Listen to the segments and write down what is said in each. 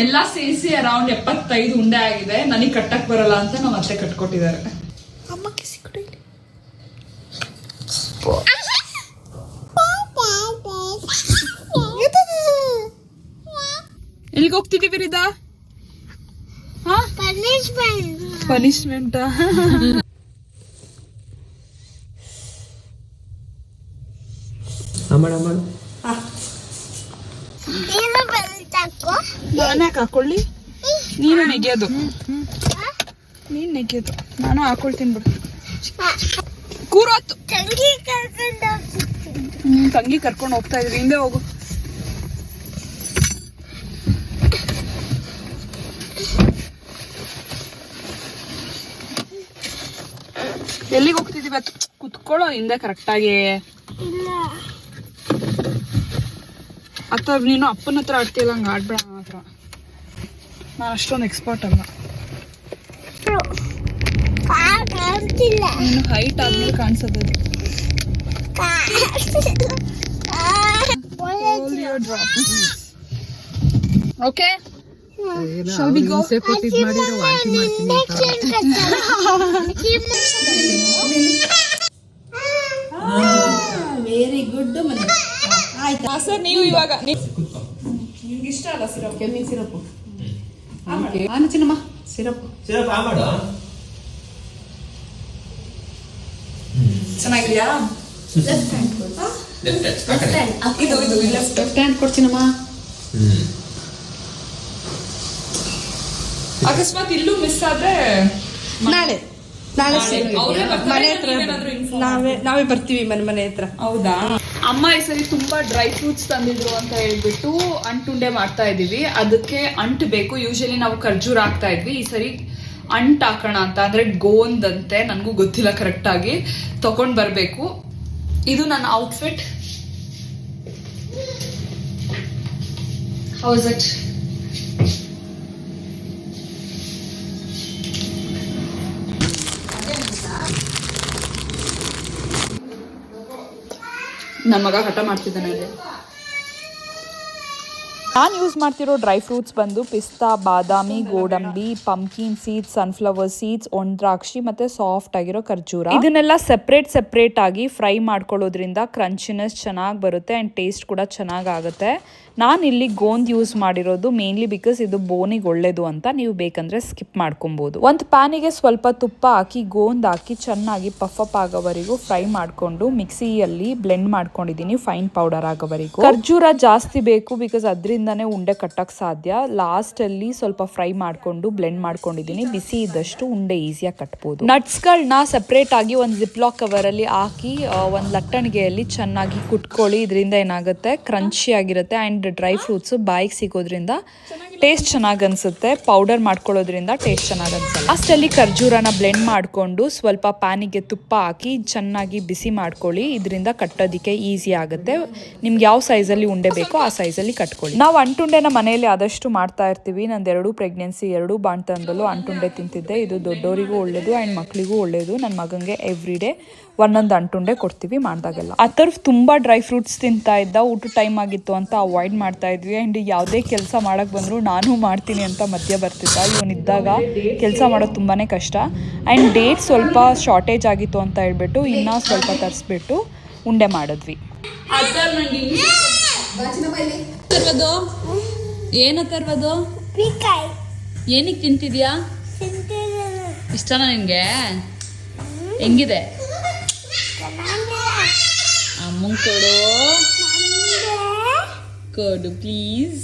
ಎಲ್ಲ ಸೇರಿಸಿ ಅರೌಂಡ್ 75 ಉಂಡೆ ಆಗಿದೆ. ನನಗೆ ಕಟ್ಟಕ್ ಬರಲ್ಲ ಅಂತ ನಮ್ಮ ಅತ್ತೆ ಕಟ್ಕೊಟ್ಟಿದ್ದಾರೆ. ಎಲ್ಲಿಗೆ ಹೋಗ್ತಿದ್ದೀವಿ ರಿದಾ? ಪನಿಷ್ಮೆಂಟ್. ನಾನೇ ಹಾಕೊಳ್ಳಿ, ನೀನು ನೆಗೆಯೋದು. ನೀನ್ ನೆಗೆಯೋದು, ನಾನು ಹಾಕೊಳ್ತೀನಿ ಬಿಡು. ಕೂರೋತ್ತು. ತಂಗಿ ಕರ್ಕೊಂಡು ಹೋಗ್ತಾ ಇದ್ರಿ, ಹಿಂದೆ ಹೋಗು. ಎಲ್ಲಿಗೆ ಹೋಗ್ತಿದೀವಿ? ಕುತ್ಕೊಳ್ಳೋ ಹಿಂದೆ ಕರೆಕ್ಟಾಗಿ. ಅಥವಾ ನೀನು ಅಪ್ಪನ ಹತ್ರ ಆಡ್ತಿಲ್ಲ, ಹಂಗೆ ಆಡ್ಬೇಡ ನನ್ನ ಹತ್ರ. ನಾನು ಅಷ್ಟೊಂದು ಎಕ್ಸ್ಪರ್ಟ್ ಅಲ್ಲ. ನೀನು ಹೈಟ್ ಆದ್ಮೇಲೆ ಕಾಣಿಸೋದು. Okay, shall we go? Very good. ಆಯ್ತಾ ಸರ್? ನೀವು ಇವಾಗ ನಿಮ್ಗೆ ಇಷ್ಟ ಅಲ್ಲ ಸಿರಪ್? ಕೆಮ್ಮಿಂಗ್ ಸಿರಪ್ ಆನು ಚಿನ್ನಮ್ಮ. ಸಿರಪ್ ಚೆನ್ನಾಗಿದೆಯಾ? ಲೆಫ್ಟ್ ಹ್ಯಾಂಡ್ ಕೊಡ್ತೀನಮ್ಮ. ಅಕಸ್ಮಾತ್ ಇಲ್ಲೂ ಮಿಸ್ ಆದ್ರೆ ನಾಳೆ ಮನೆ ಹತ್ರ ನಾವೇ ಬರ್ತೀವಿ ಮನೆ ಹತ್ರ. ಹೌದಾ? ಅಮ್ಮ ಈ ಸರಿ ತುಂಬಾ ಡ್ರೈ ಫ್ರೂಟ್ಸ್ ತಂದಿದ್ರು ಅಂತ ಹೇಳ್ಬಿಟ್ಟು ಅಂಟುಂಡೆ ಮಾಡ್ತಾ ಇದೀವಿ. ಅದಕ್ಕೆ ಅಂಟು ಬೇಕು. ಯೂಶಲಿ ನಾವು ಖರ್ಜೂರ ಹಾಕ್ತಾ ಇದ್ವಿ, ಈ ಸರಿ ಅಂಟ್ ಹಾಕೋಣ ಅಂತ. ಅಂದ್ರೆ ಗೋಂದ್ ಅಂತೆ, ನನ್ಗೂ ಗೊತ್ತಿಲ್ಲ ಕರೆಕ್ಟ್ ಆಗಿ. ತಗೊಂಡ್ ಬರ್ಬೇಕು. ಇದು ನನ್ನ ಔಟ್ಫಿಟ್. How is it? ನನ್ನ ಮಗ ಹಠ ಮಾಡ್ತಿದ್ದಾನೆ. ನಾನು ಯೂಸ್ ಮಾಡ್ತಿರೋ ಡ್ರೈ ಫ್ರೂಟ್ಸ್ ಬಂದು ಪಿಸ್ತಾ, ಬಾದಾಮಿ, ಗೋಡಂಬಿ, ಪಂಪ್ಕಿನ್ ಸೀಡ್ಸ್, ಸನ್ಫ್ಲವರ್ ಸೀಡ್ಸ್, ಒಣದ್ರಾಕ್ಷಿ ಮತ್ತೆ ಸಾಫ್ಟ್ ಆಗಿರೋ ಖರ್ಜೂರ. ಇದನ್ನೆಲ್ಲ ಸೆಪ್ರೇಟ್ ಆಗಿ ಫ್ರೈ ಮಾಡ್ಕೊಳ್ಳೋದ್ರಿಂದ ಕ್ರಂಚಿನೆಸ್ ಚೆನ್ನಾಗಿ ಬರುತ್ತೆ ಅಂಡ್ ಟೇಸ್ಟ್ ಕೂಡ ಚೆನ್ನಾಗಾಗುತ್ತೆ. ನಾನು ಇಲ್ಲಿ ಗೋಂದ್ ಯೂಸ್ ಮಾಡಿರೋದು ಮೇನ್ಲಿ ಬಿಕಾಸ್ ಇದು ಬೋನಿಗೆ ಒಳ್ಳೇದು ಅಂತ. ನೀವು ಬೇಕಂದ್ರೆ ಸ್ಕಿಪ್ ಮಾಡ್ಕೊಬಹುದು. ಒಂದು ಪ್ಯಾನಿಗೆ ಸ್ವಲ್ಪ ತುಪ್ಪ ಹಾಕಿ ಗೋಂದ್ ಹಾಕಿ ಚೆನ್ನಾಗಿ ಪಫ್ ಆಗೋವರೆಗೂ ಫ್ರೈ ಮಾಡ್ಕೊಂಡು ಮಿಕ್ಸಿಯಲ್ಲಿ ಬ್ಲೆಂಡ್ ಮಾಡ್ಕೊಂಡಿದೀನಿ, ಫೈನ್ ಪೌಡರ್ ಆಗೋವರೆಗೂ. ಖರ್ಜೂರ ಜಾಸ್ತಿ ಬೇಕು ಬಿಕಾಸ್ ಅದರಿಂದಾನೇ ಉಂಡೆ ಕಟ್ಟಕ್ ಸಾಧ್ಯ. ಲಾಸ್ಟ್ ಅಲ್ಲಿ ಸ್ವಲ್ಪ ಫ್ರೈ ಮಾಡ್ಕೊಂಡು ಬ್ಲೆಂಡ್ ಮಾಡ್ಕೊಂಡಿದೀನಿ. ಬಿಸಿ ಇದ್ದಷ್ಟು ಉಂಡೆ ಈಸಿಯಾಗಿ ಕಟ್ಬೋದು. ನಟ್ಸ್ಗಳನ್ನ ಸೆಪರೇಟ್ ಆಗಿ ಒಂದು ಜಿಪ್ಲಾಕ್ ಕವರ್ ಅಲ್ಲಿ ಹಾಕಿ ಒಂದು ಲಟ್ಟಣಿಗೆಯಲ್ಲಿ ಚೆನ್ನಾಗಿ ಕುಟ್ಕೊಳ್ಳಿ. ಇದರಿಂದ ಏನಾಗುತ್ತೆ, ಕ್ರಂಚಿ ಆಗಿರುತ್ತೆ ಅಂಡ್ ಡ್ರೈ ಫ್ರೂಟ್ಸ್ ಬಾಯಿಗೆ ಸಿಗೋದ್ರಿಂದ ಟೇಸ್ಟ್ ಚೆನ್ನಾಗಿ ಅನ್ಸುತ್ತೆ. ಪೌಡರ್ ಮಾಡ್ಕೊಳ್ಳೋದ್ರಿಂದ ಟೇಸ್ಟ್ ಚೆನ್ನಾಗಿ ಅನ್ಸಲ್ಲ. ಲಾಸ್ಟಲ್ಲಿ ಖರ್ಜೂರನ ಬ್ಲೆಂಡ್ ಮಾಡಿಕೊಂಡು ಸ್ವಲ್ಪ ಪ್ಯಾನಿಗೆ ತುಪ್ಪ ಹಾಕಿ ಚೆನ್ನಾಗಿ ಬಿಸಿ ಮಾಡ್ಕೊಳ್ಳಿ. ಇದರಿಂದ ಕಟ್ಟೋದಿಕ್ಕೆ ಈಸಿ ಆಗುತ್ತೆ. ನಿಮ್ಗೆ ಯಾವ ಸೈಜಲ್ಲಿ ಉಂಡೆ ಬೇಕೋ ಆ ಸೈಜಲ್ಲಿ ಕಟ್ಕೊಳ್ಳಿ. ನಾವು ಅಂಟುಂಡೆನ ಮನೆಯಲ್ಲಿ ಆದಷ್ಟು ಮಾಡ್ತಾ ಇರ್ತೀವಿ. ನಂದು 2 ಪ್ರೆಗ್ನೆನ್ಸಿ 2 ಬಾಣ್ತನದಲ್ಲೂ ಅಂಟುಂಡೆ ತಿಂತಿದ್ದೆ. ಇದು ದೊಡ್ಡವರಿಗೂ ಒಳ್ಳೇದು ಆ್ಯಂಡ್ ಮಕ್ಕಳಿಗೂ ಒಳ್ಳೇದು. ನನ್ನ ಮಗನಿಗೆ ಎವ್ರಿ ಡೇ ಒಂದೊಂದು ಅಂಟುಂಡೆ ಕೊಡ್ತೀವಿ ಮಾಡಿದಾಗೆಲ್ಲ. ಆ ಥರ ತುಂಬ ಡ್ರೈ ಫ್ರೂಟ್ಸ್ ತಿಂತಾ ಇದ್ದ. ಊಟ ಟೈಮ್ ಆಗಿತ್ತು ಅಂತ ಅವಾಯ್ಡ್ ಮಾಡ್ತಾ ಇದ್ವಿ. ಆ್ಯಂಡ್ ಯಾವುದೇ ಕೆಲಸ ಮಾಡೋಕ್ಕೆ ಬಂದರೂ ನಾನು ಮಾಡ್ತೀನಿ ಅಂತ ಮಧ್ಯ ಬರ್ತಿದ್ದ. ಇವನಿದ್ದಾಗ ಕೆಲಸ ಮಾಡೋದು ತುಂಬಾ ಕಷ್ಟ. ಆ್ಯಂಡ್ ಡೇಟ್ ಸ್ವಲ್ಪ ಶಾರ್ಟೇಜ್ ಆಗಿತ್ತು ಅಂತ ಹೇಳ್ಬಿಟ್ಟು ಇನ್ನೂ ಸ್ವಲ್ಪ ತರಿಸ್ಬಿಟ್ಟು ಉಂಡೆ ಮಾಡಿದ್ವಿ. ಏನು ತರ್ಬೋದು? ಏನಕ್ಕೆ ತಿಂತಿದ್ಯಾ? ಇಷ್ಟನಾ ನಿನಗೆ? ಹೆಂಗಿದೆ? ಅಮ್ಮಂಗೆ ಕೊಡು, ಕೊಡು ಪ್ಲೀಸ್.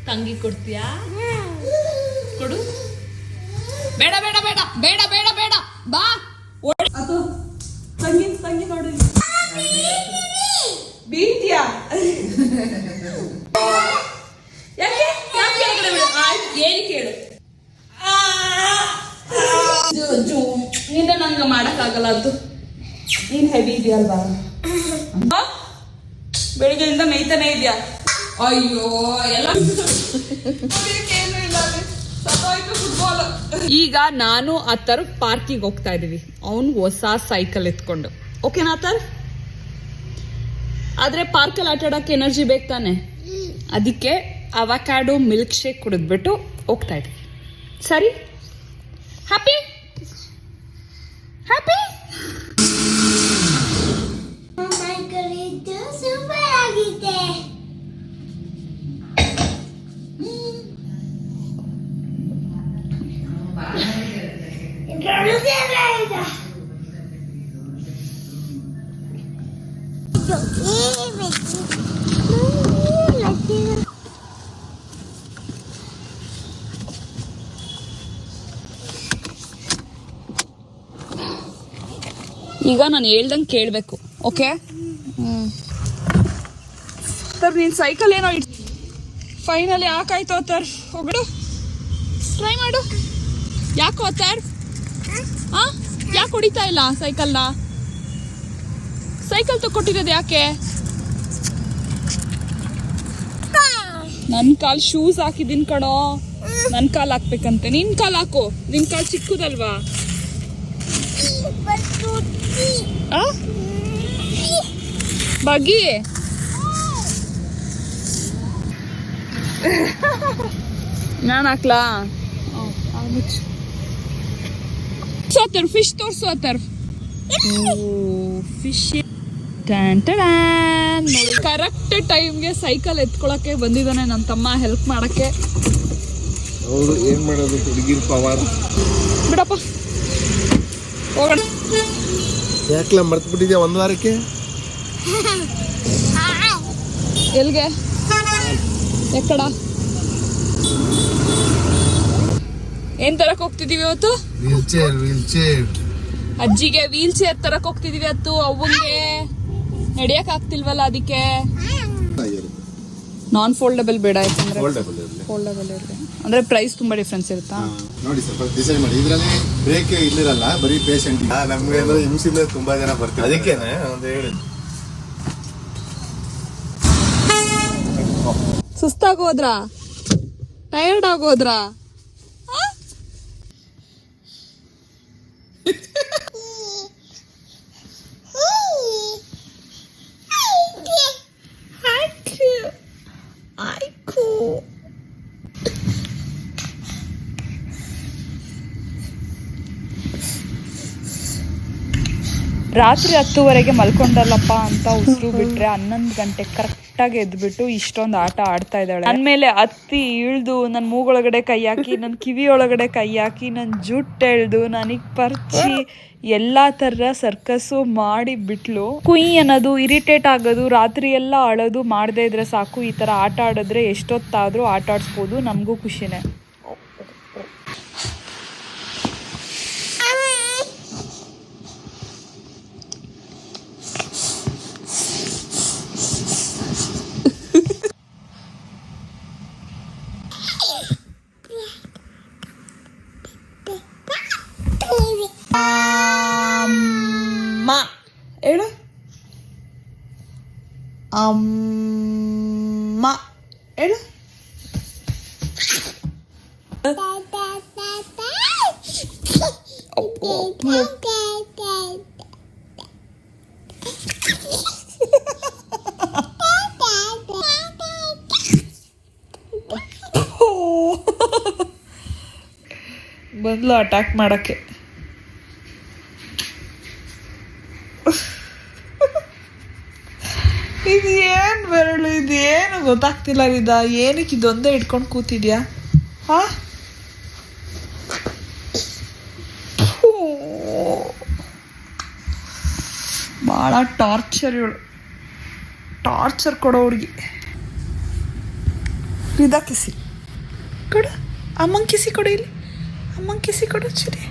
ತಂಗಿ ಕೊಡ್ತೀಯಾ? ಕೊಡು. ಬೇಡ ಬೇಡ ಬೇಡ ಬೇಡ ಬೇಡ ಬೇಡ ಬಾ. ತಂಗಿ ನೋಡಿ ಬೀಳ್ತೀಯಾ? ಏನು ಕೇಳು. ನಿಂದ ನಂಗೆ ಮಾಡಕ್ಕಾಗಲ್ಲ. ಅದು ನೀನ್ ಹೆವಿ ಇದೆಯಲ್ವಾ? ಬೆಳಿಗ್ಗೆಯಿಂದ ಮೇಯ್ತಾನೆ ಇದೆಯಾ? ಅಯ್ಯೋ ಎಲ್ಲ ಫುಟ್ಬಾಲ್. ಈಗ ನಾನು ಆ ಥರ ಪಾರ್ಕಿಗೆ ಹೋಗ್ತಾ ಇದೀವಿ. ಅವನು ಹೊಸ ಸೈಕಲ್ ಎತ್ಕೊಂಡು. ಓಕೆನಾ ಥರ? ಆದ್ರೆ ಪಾರ್ಕಲ್ಲಿ ಆಟ ಆಡಕ್ಕೆ ಎನರ್ಜಿ ಬೇಕು ತಾನೆ? ಅದಕ್ಕೆ ಅವಕ್ಯಾಡೋ ಮಿಲ್ಕ್ ಶೇಕ್ ಕುಡಿದ್ಬಿಟ್ಟು ಹೋಗ್ತಾ ಇದ್ವಿ. ಸರಿ, ಹ್ಯಾಪಿ ಹ್ಯಾಪಿ. ಸೂಪರ್ ಆಗಿದೆ. ಈಗ ನಾನು ಹೇಳ್ದಂಗೆ ಕೇಳಬೇಕು, ಓಕೆ? ತರ್ ನೀನು ಸೈಕಲ್ ಏನೋ ಫೈನಲಿ ಯಾಕಾಯ್ತು ತರ್, ಹೋಗ್ಬಿಡು, ಟ್ರೈ ಮಾಡು. ಯಾಕೋ ತರ್ ಯಾಕೆ ಹೊಡಿತಾ ಇಲ್ಲ ಸೈಕಲ್ನ? ಸೈಕಲ್ ತಗೊಟ್ಟಿರೋದು ಯಾಕೆ? ನನ್ನ ಕಾಲ್ ಶೂಸ್ ಹಾಕಿದ್ದೀನಿ ಕಣೋ, ನನ್ನ ಕಾಲ್ ಹಾಕ್ಬೇಕಂತೆ. ನಿನ್ ಕಾಲ್ ಹಾಕು, ನಿನ್ ಕಾಲ್ ಚಿಕ್ಕದಲ್ವಾ? ಬಗ್ಗಿ ನಾನು ಹಾಕ್ಲಾ? ಸೋತರ್ ಫಿಶ್ ತೋರ್ಸು ಅತರ್. ಫಿಶ್ ನೋಡಿ, ಕರೆಕ್ಟ್ ಟೈಮ್ಗೆ ಸೈಕಲ್ ಎತ್ಕೊಳಕ್ಕೆ ಬಂದಿದ್ದಾನೆ ನನ್ನ ತಮ್ಮ, ಹೆಲ್ಪ್ ಮಾಡಕ್ಕೆ. ಅವರು ಏನ್ ಮಾಡೋದು, ಹುಡುಗಿರ್ ಪವಾಡ. ಬಿಡಪ್ಪ ಹೋಗೋಣ. ಯಾಕ್ಲ ಮರ್ತು ಬಿಟ್ಟಿದ್ಯಾ ಒಂದು ವಾರಕ್ಕೆ? ಎಲ್ಗೆ ಎಕ್ಕಡ ಏನ್ ತರಕ್ ಹೋಗ್ತಿದೀವಿ ಇವತ್ತು? ವೀಲ್ ಚೇರ್ ಅಜ್ಜಿಗೆ ವೀಲ್ ಚೇರ್ ತರಕ್ ಹೋಗ್ತಿದೀವಿ ಅತ್ತು. ಅವ್ವಂಗೆ ನಡಿಯಕ್ ಆಗ್ತಿಲ್ವಲ್ಲ, ಅದಕ್ಕೆ ನಾನ್ ಫೋಲ್ಡಬಲ್ ಬೇಡ, ಯಾಕಂದ್ರೆ ಫೋಲ್ಡಬಲ್ ಇರಲಿ ಅಂದ್ರೆ ಪ್ರೈಸ್ ತುಂಬಾ ಡಿಫ್ರೆನ್ಸ್ ಇರುತ್ತಾ? ನೋಡಿ ಸ್ವಲ್ಪ ಡಿಸೈಡ್ ಮಾಡಿ. ಇದ್ರಲ್ಲಿ ಬ್ರೇಕ್ ಇಲ್ಲಿರಲ್ಲ, ಬರೀ ಪೇಷಂಟ್. ನಮ್ಗೆ ಅಂದ್ರೆ ಹಿಂಸಿಂದ ತುಂಬಾ ಜನ ಬರ್ತಾರೆ, ಅದಕ್ಕೇನೆ ಒಂದು ಹೇಳಿ. ಸುಸ್ತಾಗೋದ್ರಾ? ಟಯರ್ಡ್ ಆಗೋದ್ರಾ? ರಾತ್ರಿ 10:00 ಮಲ್ಕೊಂಡಲ್ಲಪ್ಪ ಅಂತ ಉಸಿರು ಬಿಟ್ರೆ 11 ಗಂಟೆ ಕರೆಕ್ಟಾಗಿ ಎದ್ಬಿಟ್ಟು ಇಷ್ಟೊಂದು ಆಟ ಆಡ್ತಾ ಇದ್ದಾಳೆ. ಅಂದಮೇಲೆ ಹತ್ತಿ ಇಳ್ದು ನನ್ನ ಮೂಗೊಳಗಡೆ ಕೈ ಹಾಕಿ, ನನ್ನ ಕಿವಿ ಒಳಗಡೆ ಕೈ ಹಾಕಿ, ನನ್ನ ಜುಟ್ಟು ಎಳ್ದು ನನಗೆ ಪರ್ಚಿ ಎಲ್ಲ ಥರ ಸರ್ಕಸ್ಸು ಮಾಡಿ ಬಿಟ್ಲು. ಕುಯ್ ಅನ್ನೋದು, ಇರಿಟೇಟ್ ಆಗೋದು, ರಾತ್ರಿ ಎಲ್ಲ ಅಳೋದು ಮಾಡದೇ ಇದ್ರೆ ಸಾಕು. ಈ ಥರ ಆಟ ಆಡಿದ್ರೆ ಎಷ್ಟೊತ್ತಾದರೂ ಆಟ ಆಡಿಸ್ಬೋದು, ನಮಗೂ ಖುಷಿನೇ. ಅಮ್ಮ ಹೇಳು, ಅಮ್ಮ ಹೇಳು. ಬಂದ್ಲು ಅಟ್ಯಾಕ್ ಮಾಡಕ್ಕೆ. ಇದೇನು ಬೆರಳು, ಇದೇನು ಗೊತ್ತಾಗ್ತಿಲ್ಲ. ಏನಕ್ಕೆ ಇದೊಂದೇ ಇಟ್ಕೊಂಡು ಕೂತಿದ್ಯಾ? ಹಾ, ಭಾಳ ಟಾರ್ಚರ್ ಇವಳು, ಟಾರ್ಚರ್ ಕೊಡೋ ಹುಡುಗಿ. ಕಿಸಿ ಕೊಡು, ಅಮ್ಮಂಗೆ ಕಿಸಿ ಕೊಡು, ಇಲ್ಲಿ ಅಮ್ಮಂಗೆ ಕಿಸಿ ಕೊಡು. ಸರಿ.